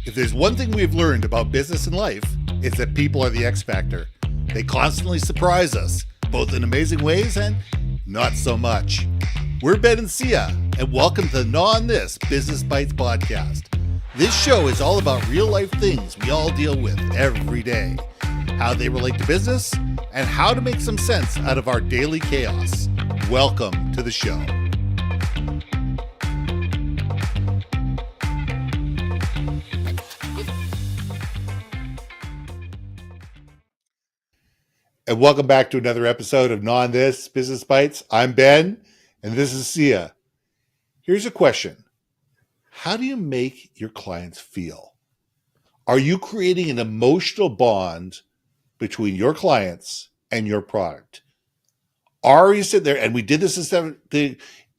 If there's one thing we've learned about business and life, it's that people are the X factor. They constantly surprise us, both in amazing ways and not so much. We're Ben and Syya, and welcome to the Gnaw on This Business Bytes podcast. This show is all about real life things we all deal with every day, how they relate to business, and how to make some sense out of our daily chaos. Welcome to the show. And welcome back to another episode of Gnaw on This Business Bytes. I'm Ben, and this is Syya. Here's a question. How do you make your clients feel? Are you creating an emotional bond between your clients and your product? Are you sitting there, and we did this instead of,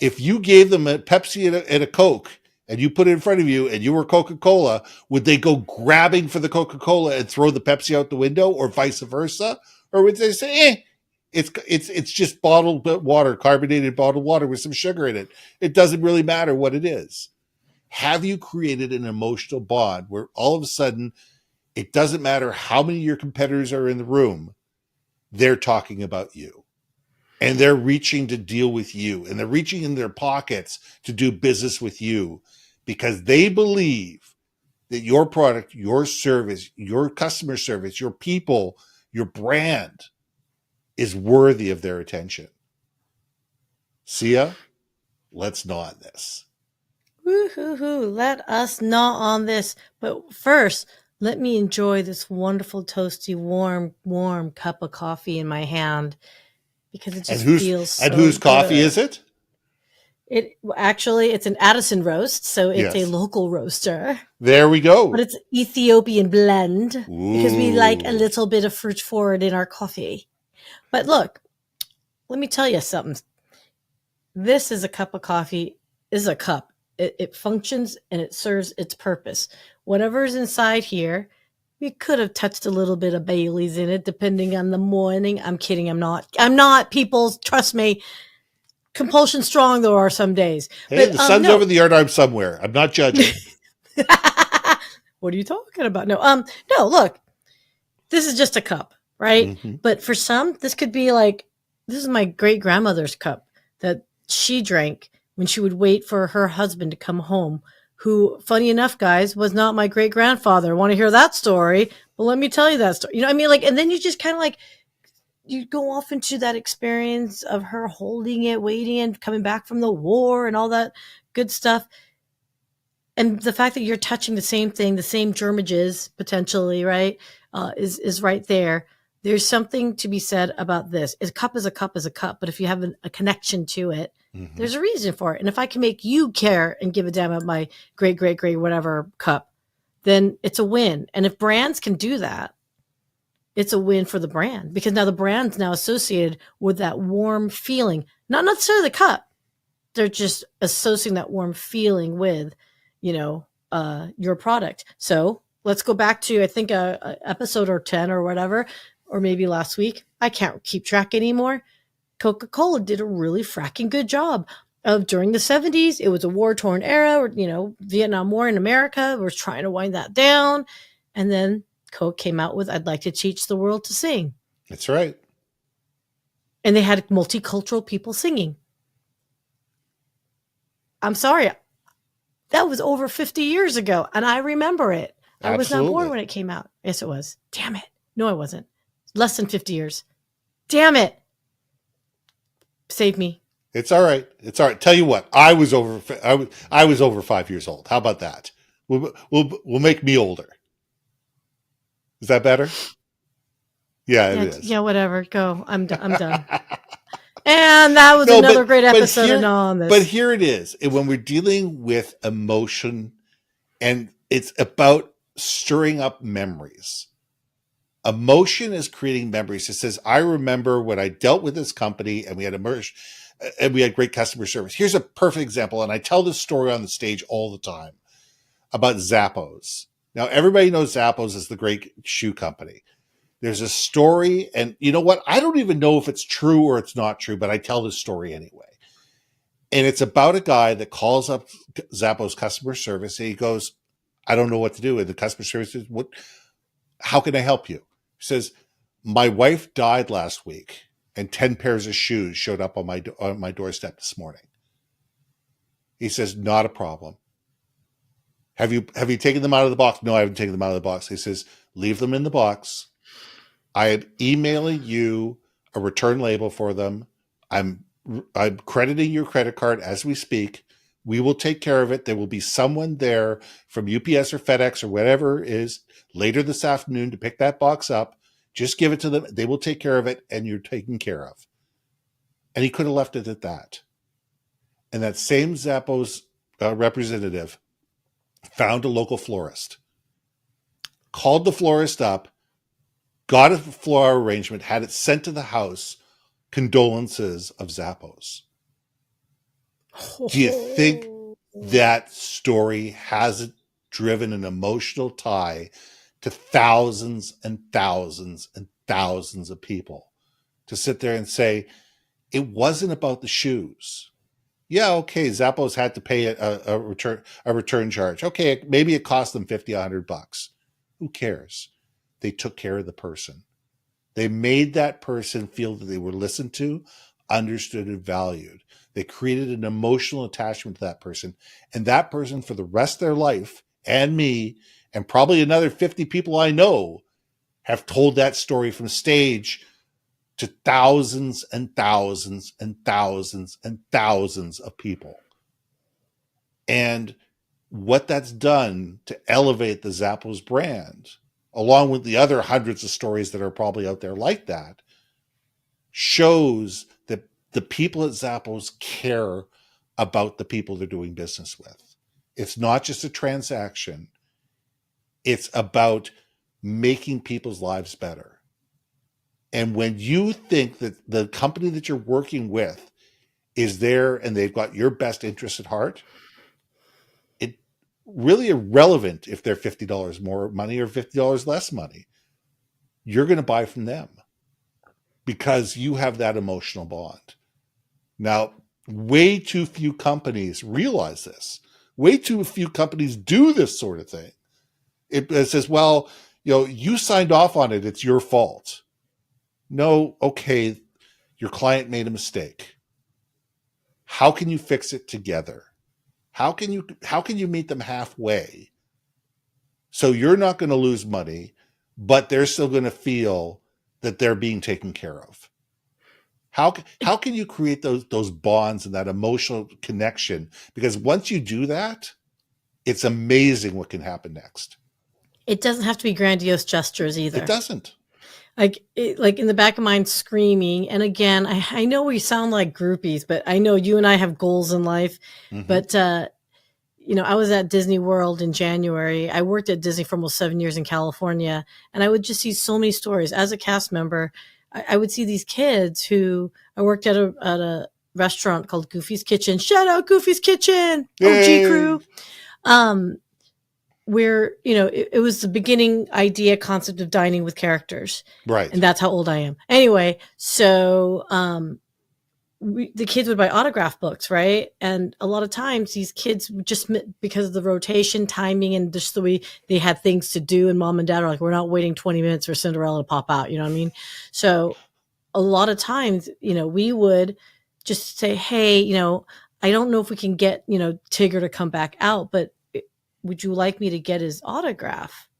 if you gave them a Pepsi and a Coke, and you put it in front of you, and you were Coca-Cola, would they go grabbing for the Coca-Cola and throw the Pepsi out the window, or vice versa? Or would they say, it's just bottled water, carbonated bottled water with some sugar in it. It doesn't really matter what it is. Have you created an emotional bond where all of a sudden, it doesn't matter how many of your competitors are in the room, they're talking about you. And they're reaching to deal with you. And they're reaching in their pockets to do business with you because they believe that your product, your service, your customer service, your people, your brand is worthy of their attention. Syya, let's gnaw on this. Woo-hoo-hoo. Let us gnaw on this. But first, let me enjoy this wonderful, toasty, warm cup of coffee in my hand because it just feels so And whose coffee good. is it? It's an Addison roast, so it's Yes. a local roaster. There we go. But it's Ethiopian blend because we like a Ooh. little bit of fruit forward in our coffee. But look, let me tell you something. This is a cup of coffee, is a cup. It functions and it serves its purpose. Whatever's inside here, we could have touched a little bit of Bailey's in it, depending on the morning. I'm kidding. I'm not, people. Trust me. Compulsion strong, there are some days. Hey, But, the sun's over the yard arm somewhere. I'm not judging. What are you talking about? No, look, this is just a cup, right? Mm-hmm. But for some, this could be like, this is my great grandmother's cup that she drank when she would wait for her husband to come home, who, funny enough, guys, was not my great grandfather. Want to hear that story? Well, let me tell you that story. You know what I mean? Like, and then you just kind of like, you go off into that experience of her holding it, waiting, and coming back from the war and all that good stuff. And the fact that you're touching the same thing, the same germages potentially, right, is right there. There's something to be said about this. A cup is a cup is a cup, but if you have a connection to it, Mm-hmm. there's a reason for it. And if I can make you care and give a damn about my great whatever cup, then it's a win. And if brands can do that, it's a win for the brand because now the brand's now associated with that warm feeling, not necessarily the cup. They're just associating that warm feeling with, your product. So let's go back to, I think, a episode or 10 or whatever, or maybe last week. I can't keep track anymore. Coca-Cola did a really fracking good job of during the 70s. It was a war-torn era, Vietnam War in America. We're trying to wind that down. And then Coke came out with, I'd like to teach the world to sing. That's right. And they had multicultural people singing. I'm sorry. That was over 50 years ago. And I remember it. I was not born when it came out. Yes, it was. Damn it. No, I wasn't. Less than 50 years. Damn it. Save me. It's all right. It's all right. Tell you what, I was over 5 years old. How about that? We'll make me older. Is that better? Yeah, it is. Yeah, whatever. Go. I'm done. And that was another great episode of Gnaw on This. But here it is. When we're dealing with emotion, and it's about stirring up memories. Emotion is creating memories. It says, I remember when I dealt with this company and we had great customer service. Here's a perfect example. And I tell this story on the stage all the time about Zappos. Now, everybody knows Zappos is the great shoe company. There's a story, and you know what? I don't even know if it's true or it's not true, but I tell this story anyway. And it's about a guy that calls up Zappos customer service and he goes, I don't know what to do. And the customer service says, how can I help you? He says, my wife died last week and 10 pairs of shoes showed up on my doorstep this morning. He says, not a problem. Have you taken them out of the box? No, I haven't taken them out of the box. He says, leave them in the box. I am emailing you a return label for them. I'm crediting your credit card as we speak. We will take care of it. There will be someone there from UPS or FedEx or whatever it is later this afternoon to pick that box up. Just give it to them. They will take care of it, and you're taken care of. And he could have left it at that. And that same Zappos representative found a local florist, called the florist up, got a flower arrangement, had it sent to the house, condolences of Zappos. Do you think that story hasn't driven an emotional tie to thousands and thousands and thousands of people to sit there and say, it wasn't about the shoes. Yeah, okay, Zappos had to pay a return charge. Okay, maybe it cost them $50, $100. Who cares? They took care of the person. They made that person feel that they were listened to, understood, and valued. They created an emotional attachment to that person. And that person, for the rest of their life, and me, and probably another 50 people I know, have told that story from stage to thousands and thousands and thousands and thousands of people. And what that's done to elevate the Zappos brand, along with the other hundreds of stories that are probably out there like that, shows that the people at Zappos care about the people they're doing business with. It's not just a transaction. It's about making people's lives better. And when you think that the company that you're working with is there and they've got your best interest at heart, it's really irrelevant if they're $50 more money or $50 less money. You're going to buy from them because you have that emotional bond. Now, way too few companies realize this. Way too few companies do this sort of thing. It says, well, you signed off on it. It's your fault. No, okay, your client made a mistake. How can you fix it together? How can you meet them halfway? So you're not going to lose money, but they're still going to feel that they're being taken care of. How can you create those bonds and that emotional connection? Because once you do that, it's amazing what can happen next. It doesn't have to be grandiose gestures either. It doesn't. Like in the back of mine screaming. And again, I know we sound like groupies, but I know you and I have goals in life. Mm-hmm. But, I was at Disney World in January. I worked at Disney for almost 7 years in California. And I would just see so many stories. As a cast member, I would see these kids who I worked at a restaurant called Goofy's Kitchen. Shout out Goofy's Kitchen. Yay. OG crew. Where, it was the beginning idea concept of dining with characters. Right. And that's how old I am. Anyway, so the kids would buy autograph books, right? And a lot of times these kids just, because of the rotation, timing, and just the way they had things to do, and mom and dad are like, we're not waiting 20 minutes for Cinderella to pop out. You know what I mean? So a lot of times, we would just say, hey, I don't know if we can get, Tigger to come back out, but would you like me to get his autograph?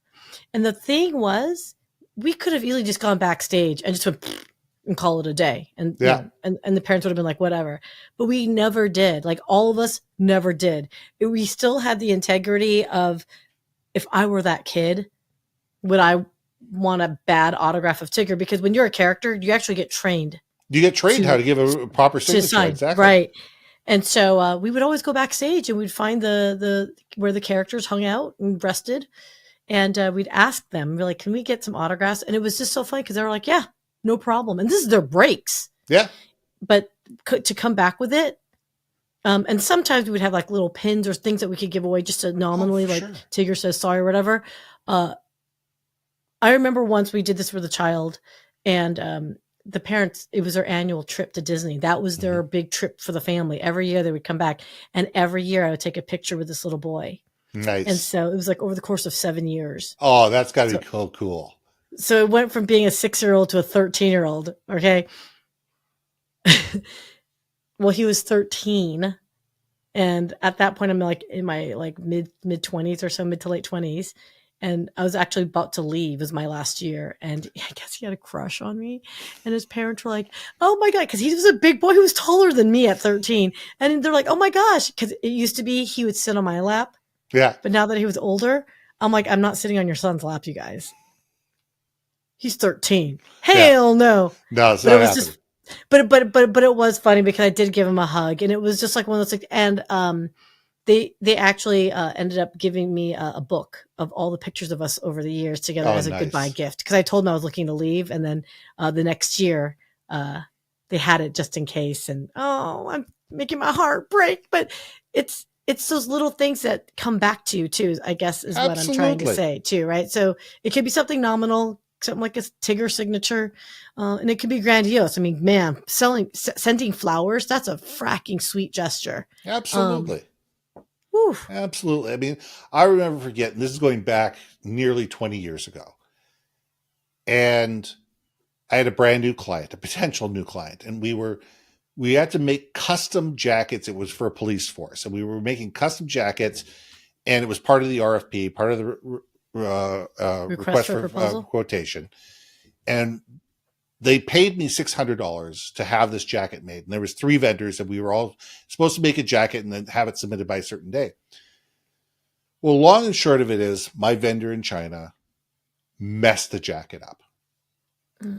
And the thing was, we could have easily just gone backstage and just went and call it a day. And, and the parents would have been like, whatever. But we never did. Like, all of us never did. We still had the integrity of, if I were that kid, would I want a bad autograph of Tigger? Because when you're a character, you actually get trained. You get trained how to give a proper signature. Exactly. Right. And so we would always go backstage and we'd find the where the characters hung out and rested, and we'd ask them, we're like, can we get some autographs? And it was just so funny because they were like, yeah, no problem. And this is their breaks. Yeah. But to come back with it, and sometimes we would have like little pins or things that we could give away just to nominally, like, sure, Tigger says sorry or whatever. I remember once we did this with a child, and the parents, it was their annual trip to Disney. That was their big trip for the family. Every year they would come back, and every year I would take a picture with this little boy. And Nice. so it was like over the course of 7 years. Oh, that's got to So, be cool. so it went from being a 6-year-old to a 13-year-old. Okay. Well, he was 13. And at that point, I'm like in my like mid 20s or so, mid to late 20s. And I was actually about to leave. It was my last year. And I guess he had a crush on me. And his parents were like, oh my God. Because he was a big boy who was taller than me at 13. And they're like, oh my gosh. Because it used to be he would sit on my lap. Yeah. But now that he was older, I'm like, I'm not sitting on your son's lap, you guys. He's 13. Hell no. No, it's But not it was happening. just, but it was funny because I did give him a hug, and it was just like one of those things. And they actually ended up giving me a book of all the pictures of us over the years together Oh, as a nice. goodbye gift, because I told them I was looking to leave, and then the next year they had it just in case. And I'm making my heart break, but it's those little things that come back to you too, I guess, is what I'm trying to Absolutely. say too, right? So it could be something nominal, something like a Tigger signature, and it could be grandiose. I mean, man, sending flowers, that's a fracking sweet gesture. Absolutely. Whew. Absolutely. I mean, I remember forgetting, this is going back nearly 20 years ago. And I had a brand new client, a potential new client, and we had to make custom jackets. It was for a police force, and we were making custom jackets, and it was part of the RFP, part of the request for quotation. And they paid me $600 to have this jacket made. And there was 3 vendors, and we were all supposed to make a jacket and then have it submitted by a certain day. Well, long and short of it is, my vendor in China messed the jacket up.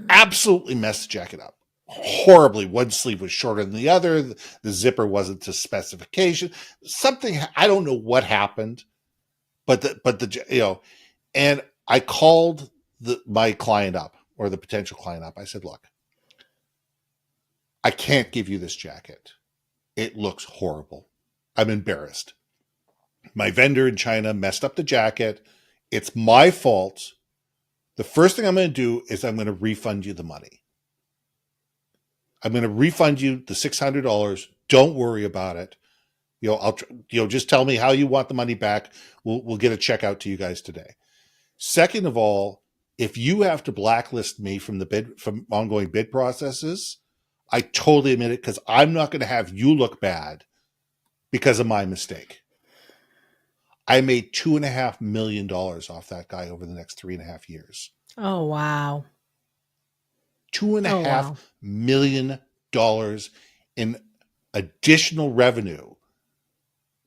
Absolutely messed the jacket up. Horribly. One sleeve was shorter than the other. The zipper wasn't to specification. Something, I don't know what happened, but and I called my client up, or the potential client up. I said, look, I can't give you this jacket. It looks horrible. I'm embarrassed. My vendor in China messed up the jacket. It's my fault. The first thing I'm going to do is I'm going to refund you the money. I'm going to refund you the $600. Don't worry about it. I'll just tell me how you want the money back. We'll get a check out to you guys today. Second of all, if you have to blacklist me from ongoing bid processes, I totally admit it, because I'm not going to have you look bad because of my mistake. I made $2.5 million off that guy over the next 3.5 years. Oh, wow. $2.5 million in additional revenue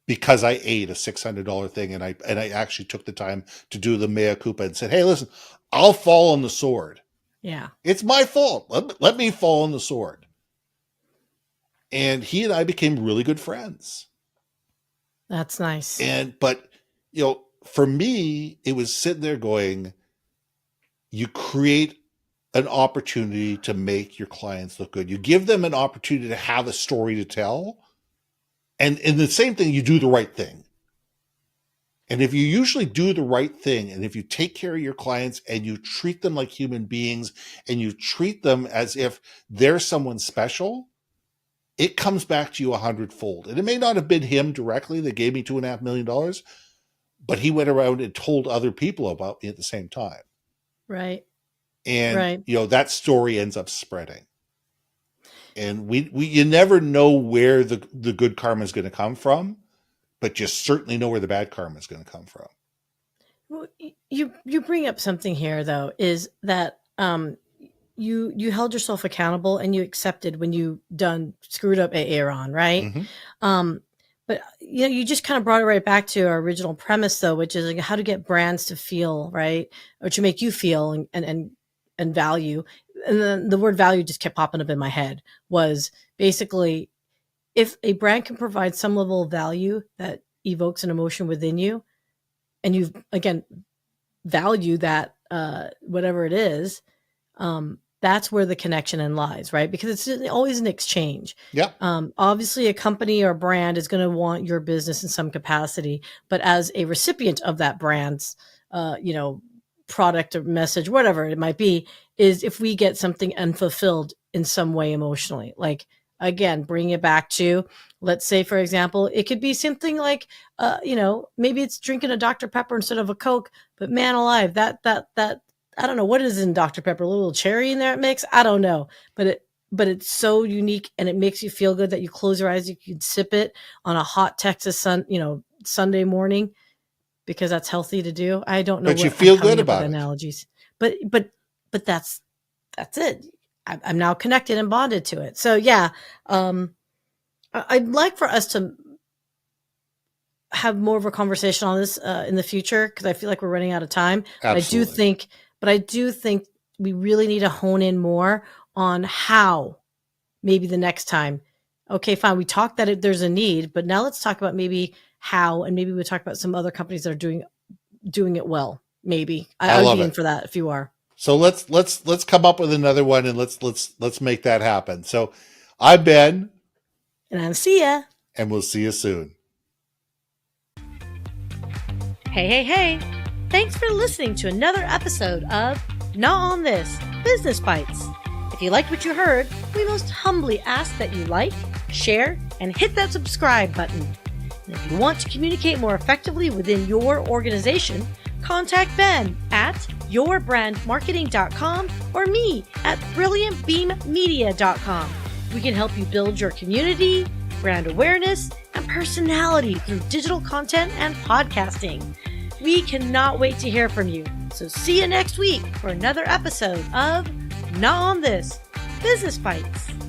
because I ate a $600 thing, and I actually took the time to do the mea culpa and said, hey, listen, I'll fall on the sword. Yeah. It's my fault. Let me fall on the sword. And he and I became really good friends. That's nice. But for me, it was sitting there going, you create an opportunity to make your clients look good. You give them an opportunity to have a story to tell. And the same thing, you do the right thing. And if you usually do the right thing, and if you take care of your clients and you treat them like human beings, and you treat them as if they're someone special, it comes back to you 100-fold. And it may not have been him directly that gave me $2.5 million, but he went around and told other people about me at the same time. Right. And, that story ends up spreading. And you never know where the good karma is going to come from, but you certainly know where the bad karma is going to come from. Well, you bring up something here, though, is that you held yourself accountable, and you accepted when you screwed up Aaron, right? Mm-hmm. But you just kind of brought it right back to our original premise, though, which is like how to get brands to feel, right, or to make you feel and value. And then the word value just kept popping up in my head, was basically, if a brand can provide some level of value that evokes an emotion within you, and you, again, value that, whatever it is, that's where the connection lies, right? Because it's always an exchange. Yeah. Obviously, a company or brand is going to want your business in some capacity, but as a recipient of that brand's, product or message, whatever it might be, is if we get something unfulfilled in some way emotionally, like again, bring it back to, let's say, for example, it could be something like, maybe it's drinking a Dr. Pepper instead of a Coke, but man alive, that, I don't know what is in Dr. Pepper, a little cherry in there it mix. I don't know, but it's so unique and it makes you feel good that you close your eyes, you can sip it on a hot Texas Sunday morning, because that's healthy to do. I don't know. But you feel good about it. Analogies, but that's it. I'm now connected and bonded to it. So yeah, I'd like for us to have more of a conversation on this in the future, because I feel like we're running out of time. Absolutely. But I do think we really need to hone in more on how. Maybe the next time. Okay, fine. We talked that there's a need, but now let's talk about maybe how, and maybe we'll talk about some other companies that are doing it well. Maybe I would be in for that if you are. So let's come up with another one, and let's make that happen. So I'm Ben, and I'm Syya, and we'll see you soon. Hey! Thanks for listening to another episode of Gnaw on This Business Bytes. If you liked what you heard, we most humbly ask that you like, share, and hit that subscribe button. And if you want to communicate more effectively within your organization, contact Ben at yourbrandmarketing.com or me at brilliantbeammedia.com. We can help you build your community, brand awareness, and personality through digital content and podcasting. We cannot wait to hear from you. So see you next week for another episode of Gnaw on This Business Bytes.